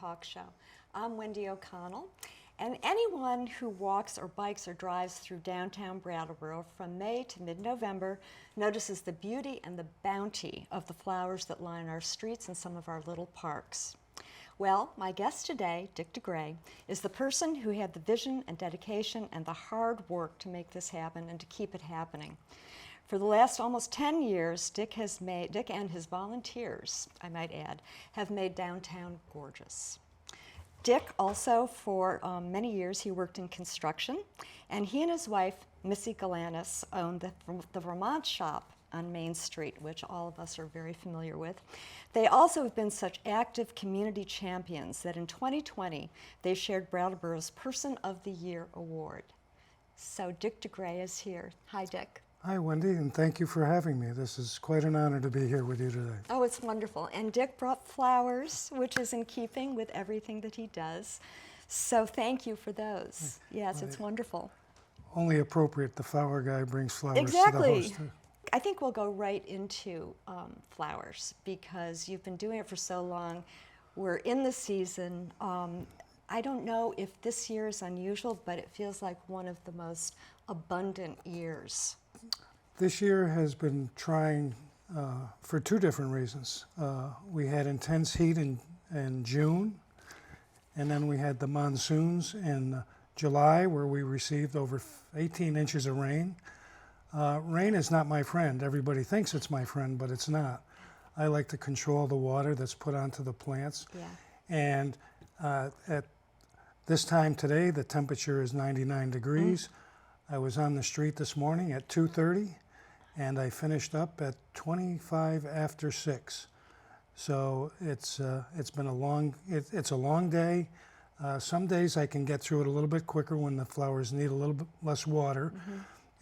Talk Show. I'm Wendy O'Connell, and anyone who walks or bikes or drives through downtown Brattleboro from May to mid-November notices the beauty and the bounty of the flowers that line our streets and some of our little parks. Well, my guest today, Dick DeGray, is the person who had the vision and dedication and the hard work to make this happen and to keep it happening. For the last almost 10 years, Dick and his volunteers, I might add, have made downtown gorgeous. Dick also, for many years, he worked in construction, and he and his wife, Missy Galanes, owned the Vermont shop on Main Street, which all of us are very familiar with. They also have been such active community champions that in 2020, they shared Brattleboro's Person of the Year award. So Dick DeGray is here. Hi, Dick. Hi, Wendy, and thank you for having me. This is quite an honor to be here with you today. Oh, it's wonderful. And Dick brought flowers, which is in keeping with everything that he does. So thank you for those. Yes, it's wonderful. Only appropriate the flower guy brings flowers to the Exactly. host. I think we'll go right into flowers because you've been doing it for so long. We're in the season. I don't know if this year is unusual, but it feels like one of the most abundant years. This year has been trying for two different reasons. We had intense heat in June, and then we had the monsoons in July where we received over 18 inches of rain. Rain is not my friend. Everybody thinks it's my friend, but it's not. I like to control the water that's put onto the plants. Yeah. And at this time today, the temperature is 99 degrees. I was on the street this morning at 2:30, and I finished up at 25 after 6. So it's been it's a long day. Some days I can get through it a little bit quicker when the flowers need a little bit less water.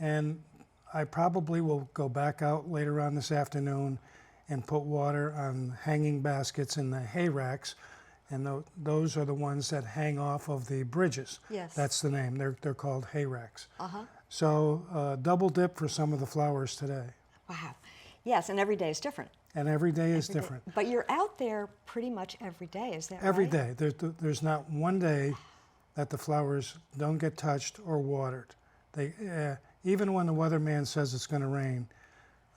And I probably will go back out later on this afternoon and put water on hanging baskets in the hay racks. And those are the ones that hang off of the bridges. Yes. That's the name. They're called hay racks. Uh-huh. So double dip for some of the flowers today. Wow. Yes, and every day is different. And every day is different. But you're out there pretty much every day, is that right? Every day. There's not one day that the flowers don't get touched or watered. Even when the weatherman says it's going to rain,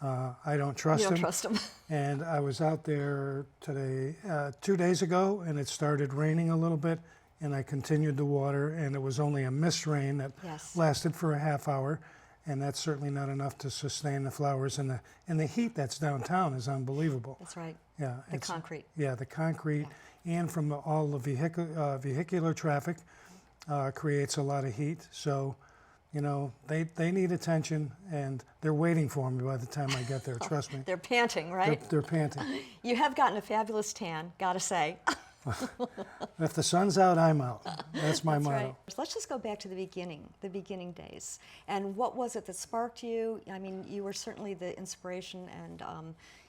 I don't trust him. You don't trust him. And I was out there today, 2 days ago, and it started raining a little bit, and I continued to water, and it was only a mist rain that lasted for a half hour, and that's certainly not enough to sustain the flowers. And the heat that's downtown is unbelievable. That's right. Yeah, the concrete. Yeah, the concrete, and from all the vehicular traffic creates a lot of heat. So, you know, they need attention, and they're waiting for me by the time I get there, trust me. They're panting, right? They're panting. You have gotten a fabulous tan, gotta say. If the sun's out, I'm out. That's my motto. Right. Let's just go back to the beginning days. And what was it that sparked you? I mean, you were certainly the inspiration and,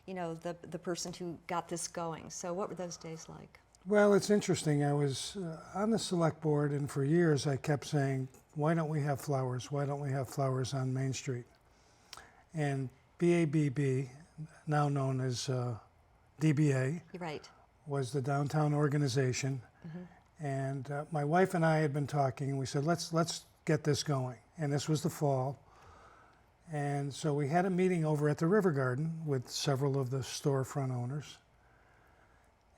you know, the person who got this going. So what were those days like? Well, it's interesting. I was on the select board, and for years I kept saying, why don't we have flowers? Why don't we have flowers on Main Street? And BABB, now known as DBA, Right. was the downtown organization. And my wife and I had been talking, and we said, let's get this going. And this was the fall. And so we had a meeting over at the River Garden with several of the storefront owners.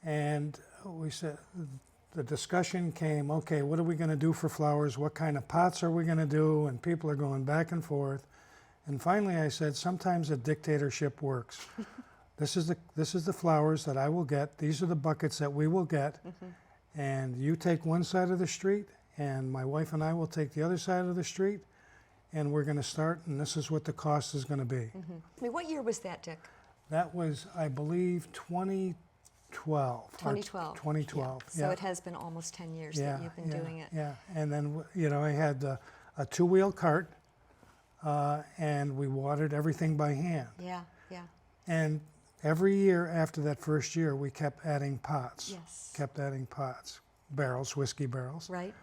And we said, the discussion came, okay, what are we going to do for flowers? What kind of pots are we going to do? And people are going back and forth. And finally I said, sometimes a dictatorship works. This is the flowers that I will get. These are the buckets that we will get. And you take one side of the street, and my wife and I will take the other side of the street, and we're going to start, and this is what the cost is going to be. I mean, what year was that, Dick? That was, I believe, 2012. 2012. 2012, yeah. So it has been almost 10 years that you've been doing it. Yeah, and then, you know, I had a two-wheel cart, and we watered everything by hand. Yeah, yeah. And every year after that first year, we kept adding pots. Yes. Kept adding pots, barrels, whiskey barrels. Right.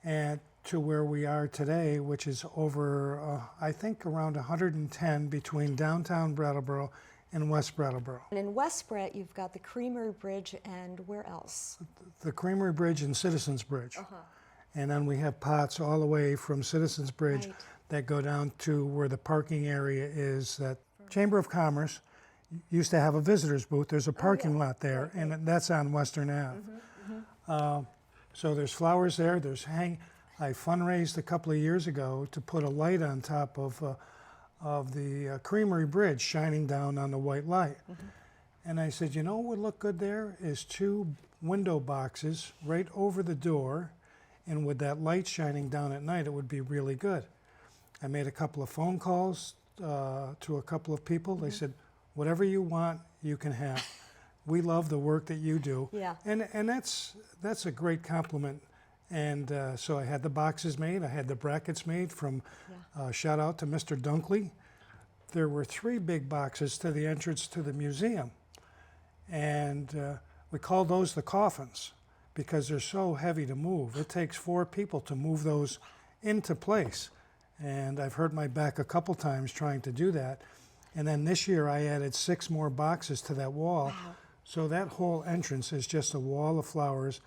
And to where we are today, which is over, I think, around 110 between downtown Brattleboro in West Brattleboro. And in West Brett, you've got the Creamery Bridge, and where else? The Creamery Bridge and Citizens Bridge. And then we have pots all the way from Citizens Bridge Right. that go down to where the parking area is. That Chamber of Commerce used to have a visitor's booth. There's a parking lot there, and that's on Western Ave. So there's flowers there. I fundraised a couple of years ago to put a light on top of the Creamery Bridge shining down on the white light. And I said, you know what would look good there is 2 window boxes right over the door, and with that light shining down at night, it would be really good. I made a couple of phone calls to a couple of people. They said, whatever you want, you can have. We love the work that you do. Yeah. And that's a great compliment. And so I had the boxes made. I had the brackets made from, shout out to Mr. Dunkley. There were 3 big boxes to the entrance to the museum. And we call those the coffins because they're so heavy to move. It takes 4 people to move those into place. And I've hurt my back a couple times trying to do that. And then this year I added 6 more boxes to that wall. Wow. So that whole entrance is just a wall of flowers.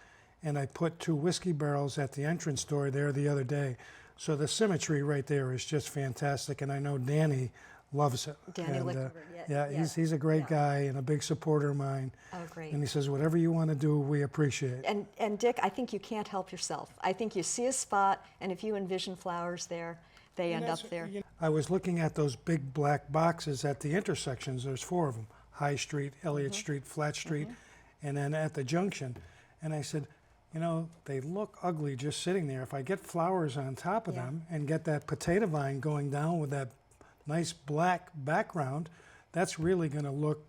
And I put 2 whiskey barrels at the entrance door there the other day. So the symmetry right there is just fantastic. And I know Danny loves it. Danny And, Lickerberg, yeah, he's a great guy and a big supporter of mine. Oh, great. And he says, whatever you want to do, we appreciate. And Dick, I think you can't help yourself. I think you see a spot, and if you envision flowers there, they end up there. I was looking at those big black boxes at the intersections. There's 4 of them: High Street, Elliott Street, Flat Street, and then at the junction. And I said, you know, they look ugly just sitting there. If I get flowers on top of them and get that potato vine going down with that nice black background, that's really going to look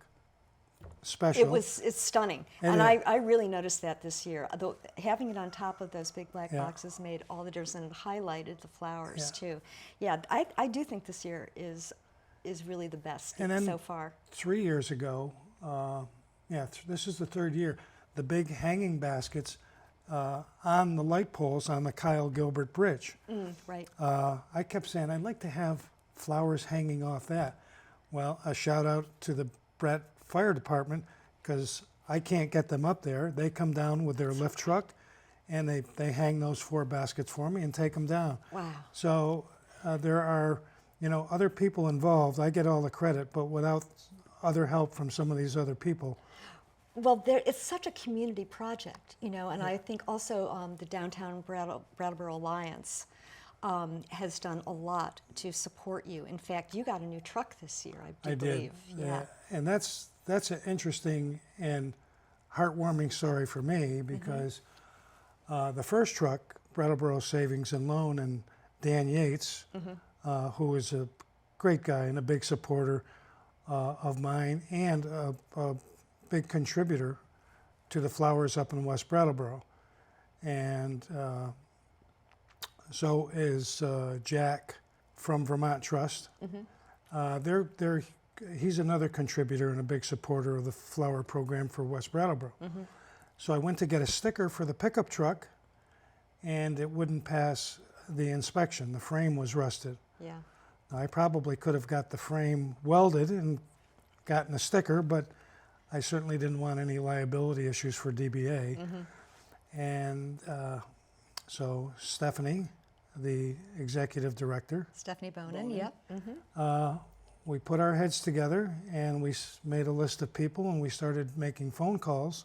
special. It's stunning. And I really noticed that this year. Though having it on top of those big black Yeah. boxes made all the difference, and it highlighted the flowers Yeah. too. Yeah, I do think this year is really the best And then so far. 3 years ago, this is the 3rd year, the big hanging baskets on the light poles on the Kyle Gilbert Bridge. Right. I kept saying, I'd like to have flowers hanging off that. Well, a shout out to the Brett Fire Department, because I can't get them up there. They come down with their lift truck, and they hang those 4 baskets for me and take them down. Wow. So there are, other people involved. I get all the credit, but without other help from some of these other people. Well, it's such a community project, and I think also the Downtown Brattleboro Alliance has done a lot to support you. In fact, you got a new truck this year, I believe. Did, yeah. And that's an interesting and heartwarming story for me, because the first truck, Brattleboro Savings and Loan, and Dan Yates, who is a great guy and a big supporter of mine, and a big contributor to the flowers up in West Brattleboro. And so is Jack from Vermont Trust. He's another contributor and a big supporter of the flower program for West Brattleboro. So I went to get a sticker for the pickup truck, and it wouldn't pass the inspection. The frame was rusted. Yeah. I probably could have got the frame welded and gotten a sticker, but I certainly didn't want any liability issues for DBA. And so Stephanie, the executive director, Stephanie Bonin, yep. we put our heads together and we made a list of people, and we started making phone calls,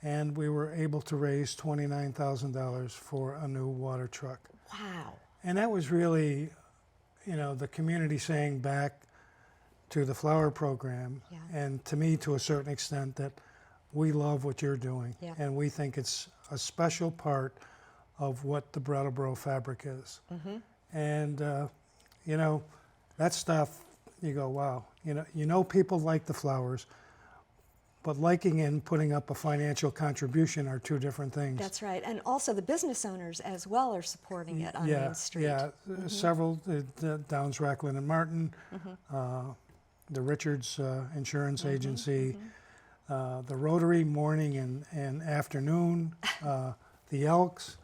and we were able to raise $29,000 for a new water truck. Wow. And that was really, the community saying back to the flower program, Yeah. and to me to a certain extent, that we love what you're doing, Yeah. and we think it's a special part of what the Brattleboro fabric is. And that stuff, you go, wow. People like the flowers, but liking and putting up a financial contribution are 2 different things. That's right. And also the business owners as well are supporting it on Main Street. Yeah, several, the Downs, Racklin and Martin, the Richards Insurance Agency, the Rotary morning and afternoon, the Elks,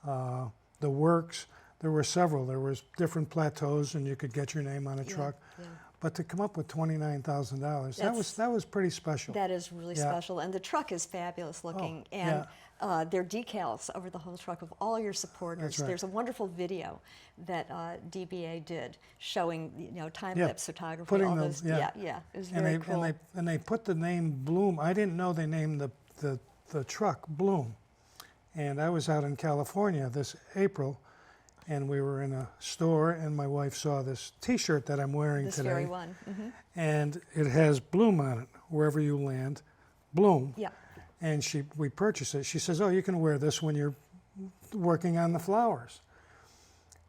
the Works. There were several. There was different plateaus, and you could get your name on a truck. Yeah. But to come up with $29,000, That's- that was pretty special. That is really Yeah. special, and the truck is fabulous looking, Oh, and there are decals over the whole truck of all your supporters. That's right. There's a wonderful video that DBA did showing, time-lapse photography, putting all the- those. yeah. It was and very they cool. and they put the name Bloom. I didn't know they named the truck Bloom. And I was out in California this April, and we were in a store, and my wife saw this T-shirt that I'm wearing This today, very one. Mm-hmm. and it has Bloom on it. Wherever you land, Bloom. Yeah. And we purchased it. She says, "Oh, you can wear this when you're working on the flowers."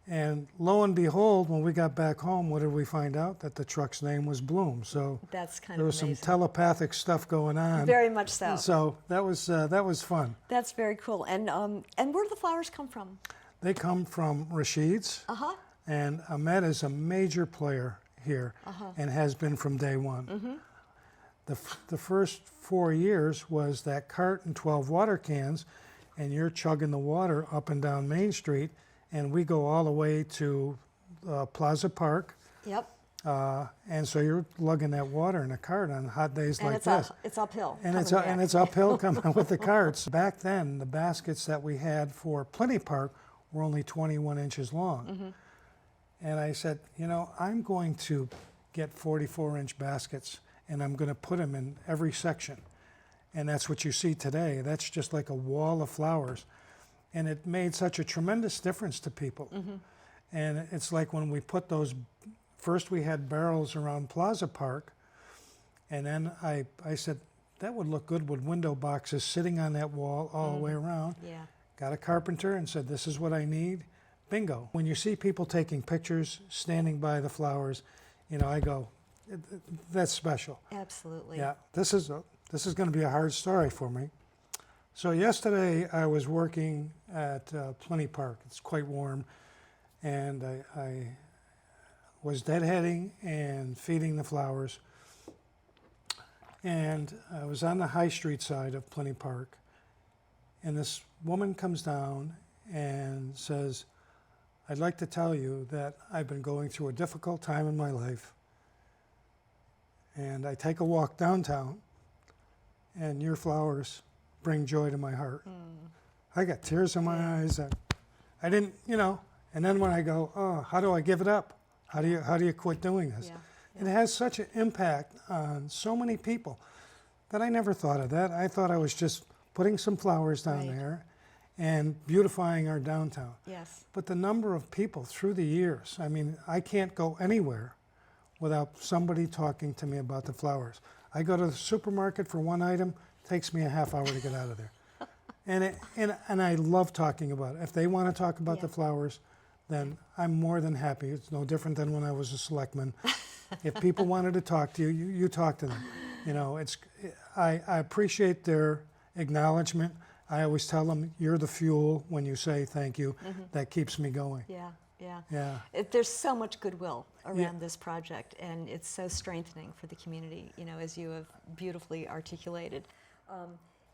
And lo and behold, when we got back home, what did we find out? That the truck's name was Bloom. So That's kind there of was some amazing. telepathic stuff going on. Very much so. So that was fun. That's very cool. And where do the flowers come from? They come from Rashid's, Uh-huh. and Ahmed is a major player here and has been from day one. Mm-hmm. The first 4 years was that cart and 12 water cans, and you're chugging the water up and down Main Street, and we go all the way to Plaza Park, Yep. and so you're lugging that water in a cart on hot days And like it's this. it's uphill. And coming it's back. uphill coming with the carts. Back then, the baskets that we had for Plenty Park were only 21 inches long. And I said, I'm going to get 44-inch baskets, and I'm going to put them in every section. And that's what you see today. That's just like a wall of flowers. And it made such a tremendous difference to people. And it's like when we put those, first we had barrels around Plaza Park, and then I said, that would look good with window boxes sitting on that wall all the way around. Yeah. Got a carpenter and said, this is what I need. Bingo. When you see people taking pictures, standing by the flowers, I go, that's special. Absolutely. Yeah, this is going to be a hard story for me. So yesterday I was working at Plenty Park. It's quite warm, and I was deadheading and feeding the flowers. And I was on the High Street side of Plenty Park, and this woman comes down and says, I'd like to tell you that I've been going through a difficult time in my life, and I take a walk downtown, and your flowers bring joy to my heart. I got tears in my eyes. I didn't, and then when I go, oh, how do I give it up? How do you quit doing this? Yeah. It has such an impact on so many people that I never thought of that. I thought I was just putting some flowers down Right. there and beautifying our downtown. Yes. But the number of people through the years, I can't go anywhere without somebody talking to me about the flowers. I go to the supermarket for one item, takes me a half hour to get out of there. And I love talking about it. If they want to talk about the flowers, then I'm more than happy. It's no different than when I was a selectman. If people wanted to talk to you, you talk to them. I appreciate their acknowledgement. I always tell them, you're the fuel when you say thank you. That keeps me going. Yeah. Yeah. Yeah. There's so much goodwill around this project, and it's so strengthening for the community, as you have beautifully articulated.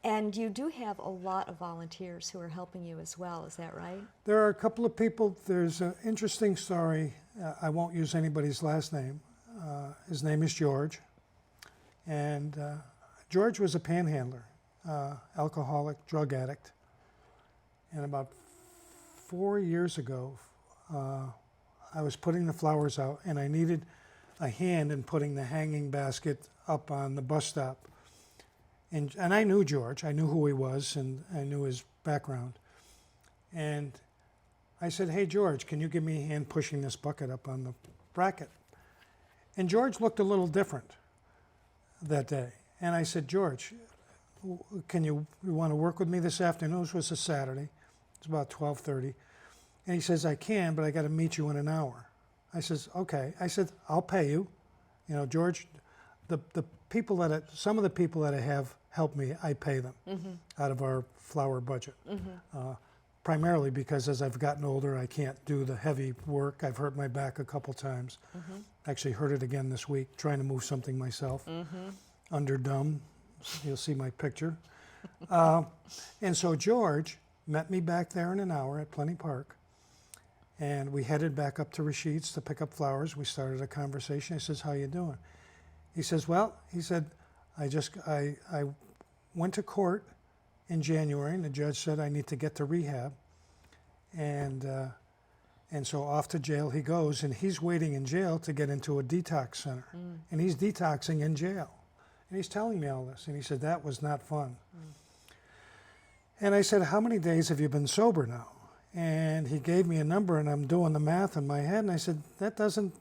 And you do have a lot of volunteers who are helping you as well, is that right? There are a couple of people. There's an interesting story. I won't use anybody's last name. His name is George. And George was a panhandler, alcoholic, drug addict. And about 4 years ago, I was putting the flowers out, and I needed a hand in putting the hanging basket up on the bus stop. And I knew George. I knew who he was, and I knew his background. And I said, hey, George, can you give me a hand pushing this bucket up on the bracket? And George looked a little different that day. And I said, George, you want to work with me this afternoon? This was a Saturday. It's about 12:30. And he says, I can, but I got to meet you in an hour. I says, okay. I said, I'll pay you. George, some of the people that I have helped me, I pay them out of our flower budget. Primarily because as I've gotten older, I can't do the heavy work. I've hurt my back a couple times. Actually hurt it again this week, trying to move something myself. Under dumb. You'll see my picture. And so George met me back there in an hour at Plenty Park. And we headed back up to Rashid's to pick up flowers. We started a conversation. He says, "How you doing?" He says, "Well," he said, I went to court in January, and the judge said I need to get to rehab. And so off to jail he goes, and he's waiting in jail to get into a detox center. And he's detoxing in jail. And he's telling me all this. And he said, that was not fun. And I said, how many days have you been sober now? And he gave me a number, and I'm doing the math in my head. And I said, that doesn't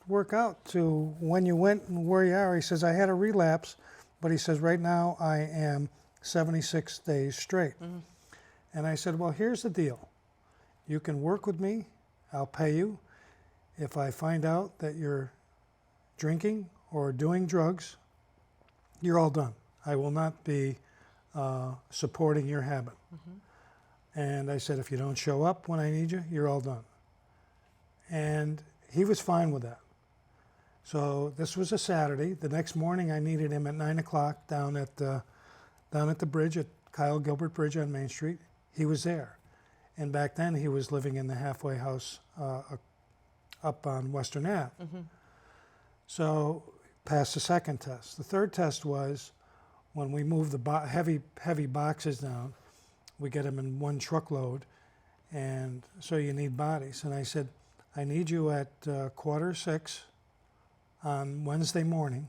work out to when you went and where you are. He says, I had a relapse, but he says, right now I am 76 days straight. And I said, well, here's the deal. You can work with me. I'll pay you. If I find out that you're drinking or doing drugs, you're all done. I will not be supporting your habit. And I said, if you don't show up when I need you, you're all done. And he was fine with that. So this was a Saturday. The next morning I needed him at 9 o'clock down at the bridge, at Kyle Gilbert Bridge on Main Street. He was there. And back then he was living in the halfway house up on Western Ave. So passed the second test. The third test was when we moved the heavy boxes down, we get them in one truckload, and so you need bodies. And I said, I need you at 5:45 on Wednesday morning.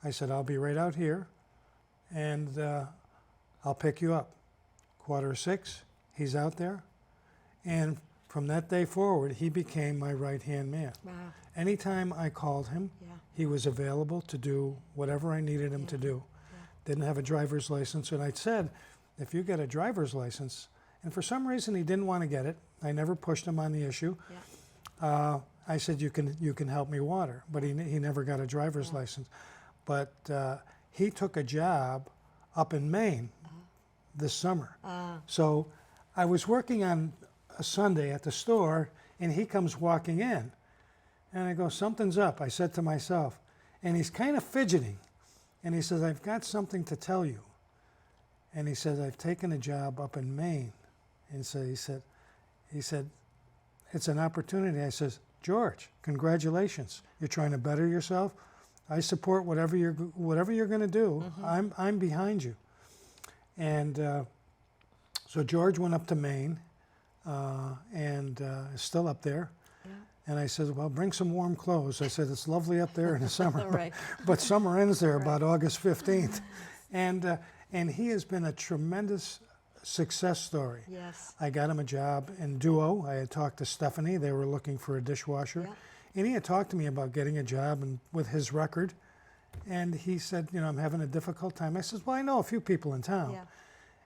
I said, I'll be right out here, and I'll pick you up. 5:45, he's out there. And from that day forward, he became my right-hand man. Wow. Anytime I called him, he was available to do whatever I needed him to do. Didn't have a driver's license, and I said, if you get a driver's license, and for some reason he didn't want to get it, I never pushed him on the issue. I said, you can help me water, but he never got a driver's license. But he took a job up in Maine this summer. So I was working on a Sunday at the store, and he comes walking in, and I go, something's up, I said to myself, and he's kind of fidgeting, and he says, I've got something to tell you. And he says, I've taken a job up in Maine. And so he said, it's an opportunity. I says, George, congratulations. You're trying to better yourself. I support whatever you're going to do. I'm behind you. And so George went up to Maine, and is still up there. And I said, well, bring some warm clothes. I said, it's lovely up there in the summer, but summer ends there about August 15th. And he has been a tremendous success story. Yes. I got him a job in Duo. I had talked to Stephanie. They were looking for a dishwasher. And he had talked to me about getting a job with his record. And he said, I'm having a difficult time. I said, well, I know a few people in town.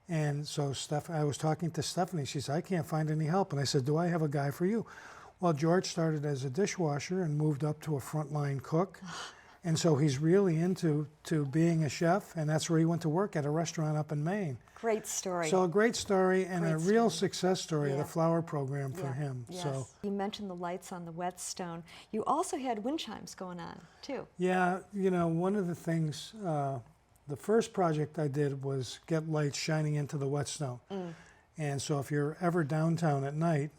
And so I was talking to Stephanie. She said, I can't find any help. And I said, do I have a guy for you? Well, George started as a dishwasher and moved up to a frontline cook. And so he's really into being a chef, and that's where he went to work, at a restaurant up in Maine. Great story. So a great story, and a real success story of the flower program for him. Yes. So You mentioned the lights on the whetstone. You also had wind chimes going on, too. yeah, one of the things, the first project I did was get lights shining into the whetstone. And so if you're ever downtown at night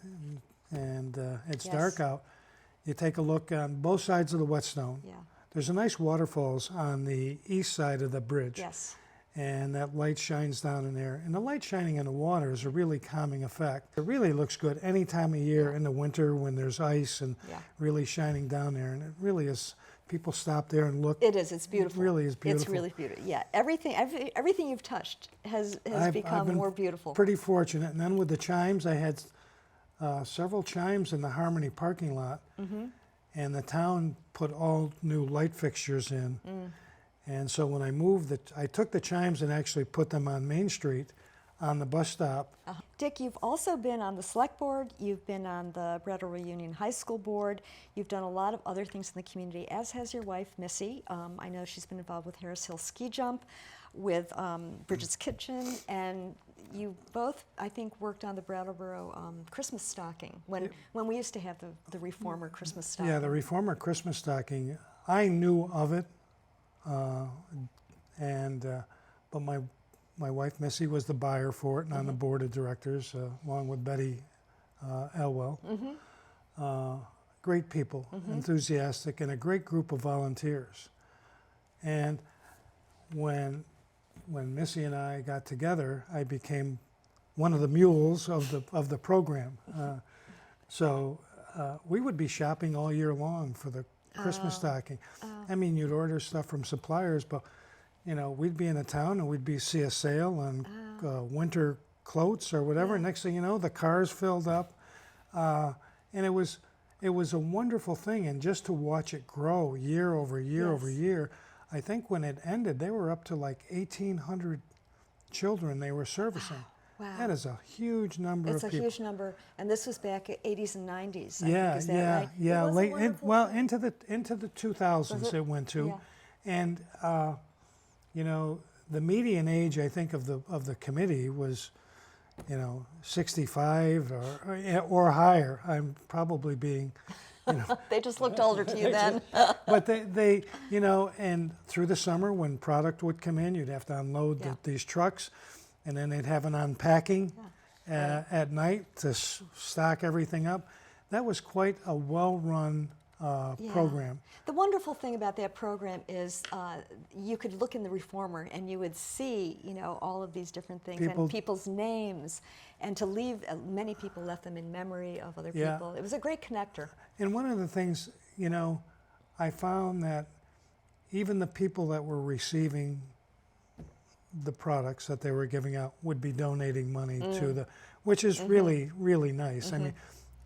and it's dark out, you take a look on both sides of the whetstone. There's a nice waterfalls on the east side of the bridge. And that light shines down in there. And the light shining in the water is a really calming effect. It really looks good any time of year in the winter when there's ice and really shining down there. And it really is, people stop there and look. It is, it's beautiful. It really is beautiful. It's really beautiful. Yeah, everything you've touched has become more beautiful. Pretty fortunate. And then with the chimes, I had several chimes in the Harmony parking lot. And the town put all new light fixtures in. And so when I moved, I took the chimes and actually put them on Main Street on the bus stop. Dick, you've also been on the select board, you've been on the Brattleboro Union High School board, you've done a lot of other things in the community, as has your wife, Missy. I know she's been involved with Harris Hill Ski Jump, with Bridget's Kitchen, and you both, I think, worked on the Brattleboro Christmas stocking, when we used to have the Reformer Christmas stocking. Yeah, the Reformer Christmas stocking, I knew of it, but my wife Missy was the buyer for it and on the board of directors, along with Betty Elwell. great people, enthusiastic, and a great group of volunteers. And when Missy and I got together, I became one of the mules of the program. So we would be shopping all year long for the Christmas stocking. I mean, you'd order stuff from suppliers, but we'd be in a town and we'd see a sale on winter clothes or whatever. Next thing you know, the cars filled up, and it was a wonderful thing. And just to watch it grow year over year over year, I think when it ended, they were up to like 1,800 children they were servicing. Wow. That is a huge number of people. It's a huge number, and this was back at 80s and 90s. I Yeah, think, is that right? yeah. It was a Late, wonderful thing. into the 2000s it went to, Yeah. and the median age I think of the committee was, 65 or higher. I'm probably being, They just looked older to you then. but they and through the summer when product would come in, you'd have to unload these trucks, and then they'd have an unpacking at night to stock everything up. That was quite a well-run program. The wonderful thing about that program is you could look in the Reformer and you would see, all of these different things and people's names, and to leave, many people left them in memory of other people. It was a great connector. And one of the things, I found that even the people that were receiving the products that they were giving out would be donating money to which is really, really nice. I mean,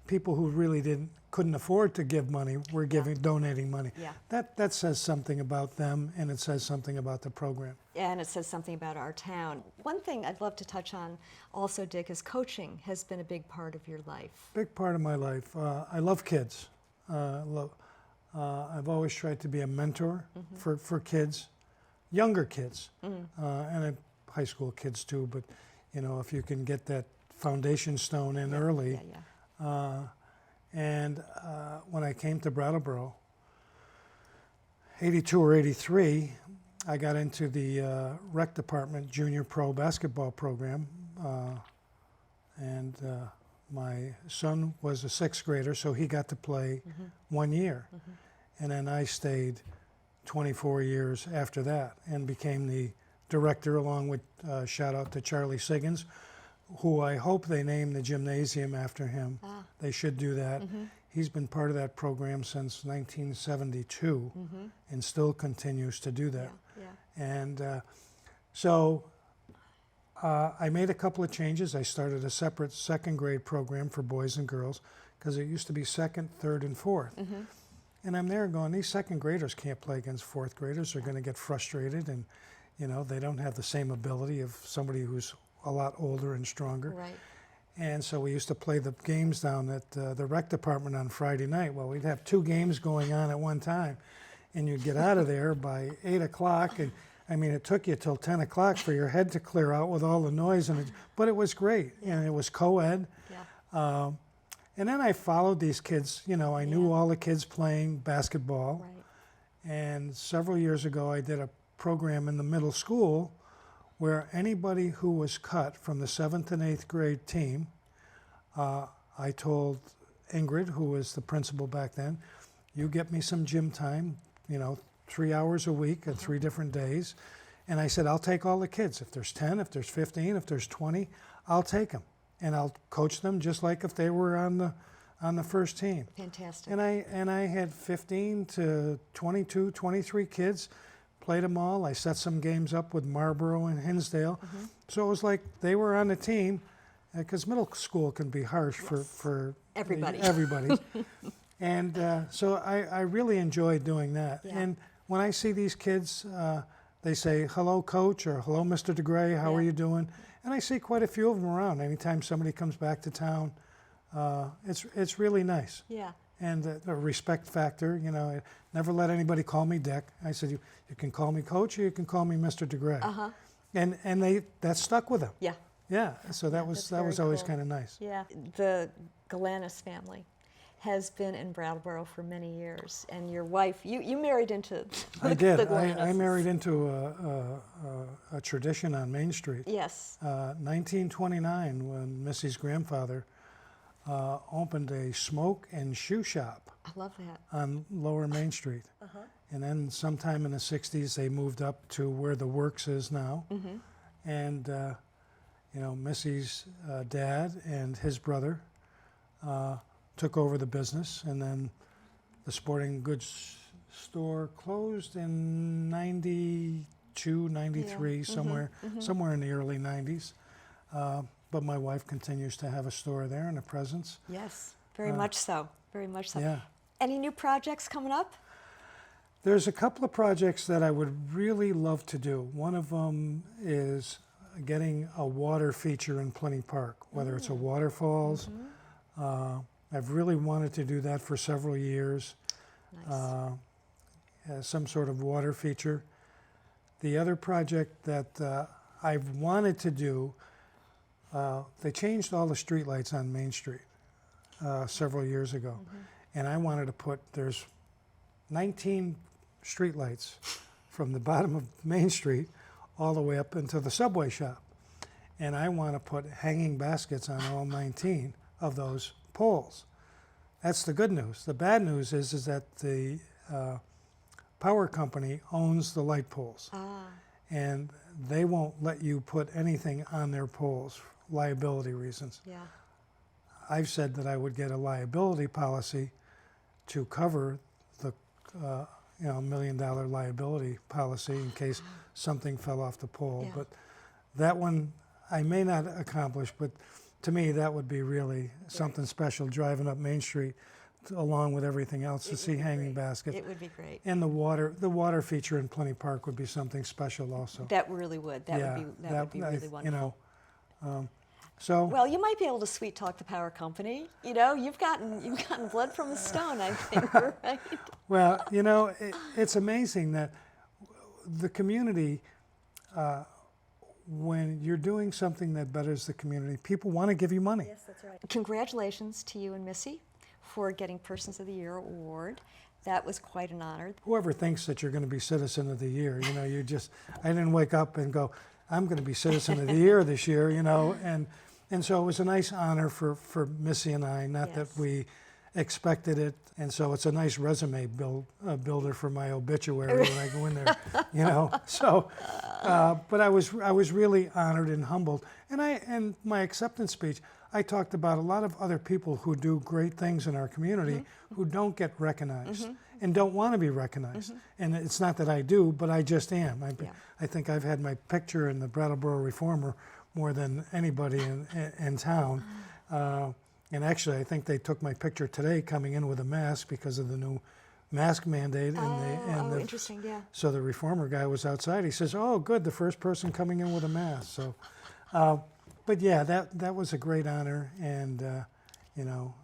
people who really couldn't afford to give money were donating money. Yeah. That says something about them, and it says something about the program. And it says something about our town. One thing I'd love to touch on also, Dick, is coaching has been a big part of your life. Big part of my life. I love kids. I've always tried to be a mentor for kids, younger kids, and high school kids too. But if you can get that foundation stone in early. And when I came to Brattleboro, 82 or 83, I got into the rec department junior pro basketball program, and my son was a sixth grader, so he got to play 1 year. And then I stayed 24 years after that and became the director, along with, shout out to Charlie Siggins, who I hope they name the gymnasium after him. They should do that. He's been part of that program since 1972 and still continues to do that. And so I made a couple of changes. I started a separate second grade program for boys and girls, because it used to be second, third, and fourth. And I'm there going, these second graders can't play against fourth graders. They're going to get frustrated, and they don't have the same ability of somebody who's a lot older and stronger. Right. And so we used to play the games down at the rec department on Friday night. Well, we'd have 2 games going on at one time, and you'd get out of there by 8 o'clock. And I mean, it took you till 10 o'clock for your head to clear out with all the noise, but it was great. And it was co-ed. And then I followed these kids. I knew all the kids playing basketball. Right. And several years ago, I did a program in the middle school where anybody who was cut from the 7th and 8th grade team, I told Ingrid, who was the principal back then, you get me some gym time, 3 hours a week at 3 different days. And I said, I'll take all the kids. If there's 10, if there's 15, if there's 20, I'll take them. And I'll coach them just like if they were on the first team. Fantastic. And I had 15 to 22, 23 kids. Played them all. I set some games up with Marlboro and Hinsdale. So it was like they were on the team, because middle school can be harsh for everybody. And so I really enjoyed doing that. And when I see these kids, they say, hello, coach, or hello, Mr. DeGray, how are you doing? And I see quite a few of them around. Anytime somebody comes back to town, it's really nice. Yeah. And the respect factor, never let anybody call me Dick. I said, you can call me Coach, or you can call me Mr. DeGray. And that stuck with them. Yeah. Yeah. So that was always cool. kind of nice. Yeah. The Galanes family has been in Brattleboro for many years, and your wife, you married into I did. Galanes. I married into a tradition on Main Street. Yes. 1929, when Missy's grandfather opened a smoke and shoe shop I love that. on Lower Main Street. And then sometime in the 60s, they moved up to where the Works is now. And, you know, Missy's dad and his brother took over the business. And then the sporting goods store closed in 92, 93, somewhere in the early 90s. But my wife continues to have a store there and a presence. Yes, very much so. Very much so. Yeah. Any new projects coming up? There's a couple of projects that I would really love to do. One of them is getting a water feature in Plenty Park, whether it's a waterfalls. I've really wanted to do that for several years. Nice. Some sort of water feature. The other project that I've wanted to do, they changed all the streetlights on Main Street several years ago. And I wanted to put, there's 19 streetlights from the bottom of Main Street all the way up into the subway shop. And I want to put hanging baskets on all 19 of those poles. That's the good news. The bad news is that the power company owns the light poles. And they won't let you put anything on their poles for liability reasons. Yeah. I've said that I would get a liability policy to cover the you know, $1 million liability policy in case something fell off the pole. Yeah. But that one I may not accomplish, but to me that would be really something special, driving up Main Street along with everything else to see hanging baskets. It would be great. And the water feature in Plenty Park would be something special also. That really would. That would be really wonderful. You know, so Well, you might be able to sweet talk the power company. You know, you've gotten blood from a stone, I think, right? well, you know, it's amazing that the community, when you're doing something that betters the community, people want to give you money. Yes, that's right. Congratulations to you and Missy for getting Persons of the Year award. That was quite an honor. Whoever thinks that you're going to be Citizen of the Year, you know, I didn't wake up and go, I'm going to be Citizen of the Year this year, you know, and so it was a nice honor for Missy and I, not that we expected it, and so it's a nice resume builder for my obituary when I go in there, you know. So, but I was really honored and humbled, and my acceptance speech, I talked about a lot of other people who do great things in our community who don't get recognized and don't want to be recognized. And it's not that I do, but I just am. I think I've had my picture in the Brattleboro Reformer more than anybody in town. And actually, I think they took my picture today coming in with a mask because of the new mask mandate. Interesting, yeah. So the Reformer guy was outside. He says, "Oh, good, the first person coming in with a mask." So, but yeah, that was a great honor, and you know,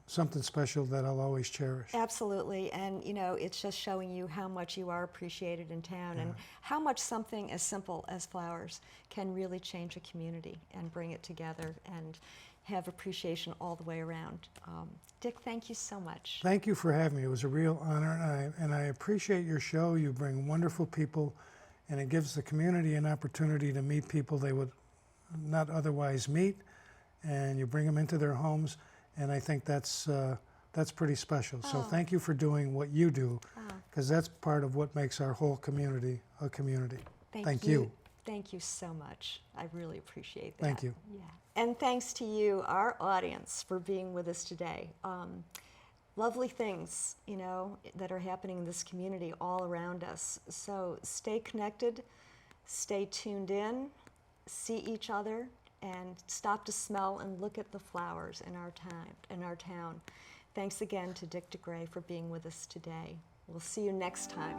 something special that I'll always cherish. Absolutely, and you know, it's just showing you how much you are appreciated in town, and how much something as simple as flowers can really change a community and bring it together and have appreciation all the way around. Dick, thank you so much. Thank you for having me. It was a real honor, and I appreciate your show. You bring wonderful people, and it gives the community an opportunity to meet people they would not otherwise meet, and you bring them into their homes, and I think that's pretty special. So thank you for doing what you do, because that's part of what makes our whole community a community. Thank you. Thank you so much. I really appreciate that. Thank you. Yeah. And thanks to you, our audience, for being with us today. Lovely things, you know, that are happening in this community all around us. So stay connected, stay tuned in, see each other, and stop to smell and look at the flowers in our town. Thanks again to Dick DeGray for being with us today. We'll see you next time.